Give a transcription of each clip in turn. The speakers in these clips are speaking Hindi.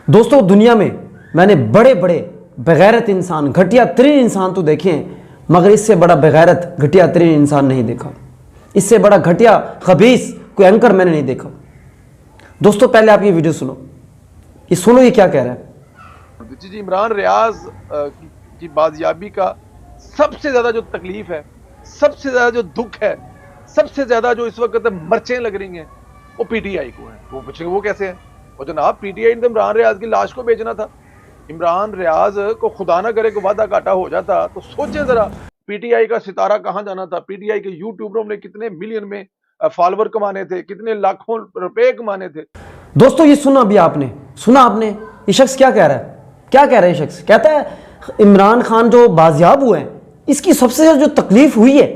दोस्तों दुनिया में मैंने बड़े बड़े बेगैरत इंसान, घटिया तरीन इंसान तो देखे हैं, मगर इससे बड़ा बेगैरत घटिया तरीन इंसान नहीं देखा। इससे बड़ा घटिया खबीस कोई एंकर मैंने नहीं देखा। दोस्तों पहले आप ये वीडियो सुनो, ये सुनो ये क्या कह रहा है। जी इमरान रियाज की बाजियाबी का सबसे ज्यादा जो तकलीफ है, सबसे ज्यादा जो दुख है, सबसे ज्यादा जो इस वक्त मर्चें लग रही हैं वो पीटीआई को है। वो पूछेंगे वो कैसे है? वो जनाब पीटीआई ने इमरान रियाज की लाश को बेचना था। इमरान रियाज को खुदा ना करे को वादा घाटा हो जाता तो सोचे जरा पीटीआई का सितारा कहां जाना था। पीटीआई के यूट्यूबरों ने कितने मिलियन में फॉलोवर कमाने थे, कितने लाखों रुपए कमाने थे। दोस्तों ये सुना अभी आपने, सुना आपने ये शख्स क्या कह रहा है? क्या कह रहा है ये शख्स? कहता है इमरान खान जो बाजियाब हुए हैं, इसकी सबसे ज्यादा जो तकलीफ हुई है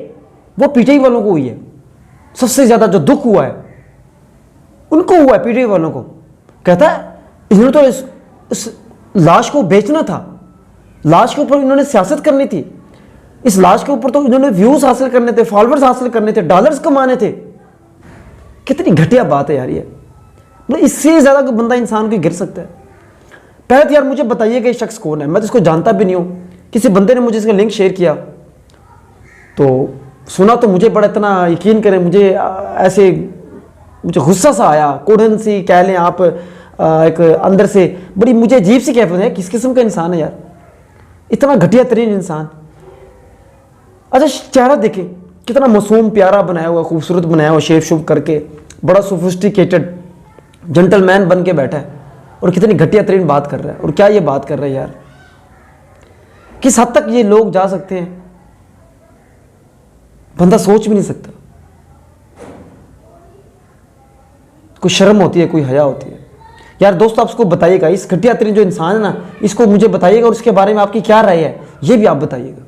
वो पीटीआई वालों को हुई है। सबसे ज्यादा जो दुख हुआ है उनको हुआ है, पीटीआई वालों को। कहता है इन्होंने तो इस लाश को बेचना था, लाश के ऊपर इन्होंने सियासत करनी थी, इस लाश के ऊपर तो इन्होंने व्यूज हासिल करने थे, फॉलोअर्स हासिल करने थे, डॉलर्स कमाने थे। कितनी घटिया बात है यार ये। मतलब इससे ज्यादा कोई बंदा इंसान को गिर सकता है? पहले तो यार मुझे बताइए कि ये शख्स कौन है। मैं तो इसको जानता भी नहीं हूं। किसी बंदे ने मुझे इसका लिंक शेयर किया तो सुना, तो मुझे बड़ा, इतना यकीन करें मुझे ऐसे मुझे गुस्सा सा आया, कुड़न सी कह लें आप, एक अंदर से बड़ी मुझे अजीब सी कैफियत है। किस किस्म का इंसान है यार, इतना घटिया तरीन इंसान। अच्छा चेहरा देखें कितना मासूम प्यारा बनाया हुआ, खूबसूरत बनाया हुआ, शेव शुभ करके बड़ा सोफिस्टिकेटेड जेंटलमैन बन के बैठा है, और कितनी घटिया तरीन बात कर रहा है। और क्या ये बात कर रहा है यार, किस हद तक ये लोग जा सकते हैं बंदा सोच भी नहीं सकता। कोई शर्म होती है, कोई हया होती है यार। दोस्तों आप इसको बताइएगा, इस घटिया तरीन जो इंसान है ना, इसको मुझे बताइएगा, और इसके बारे में आपकी क्या राय है ये भी आप बताइएगा।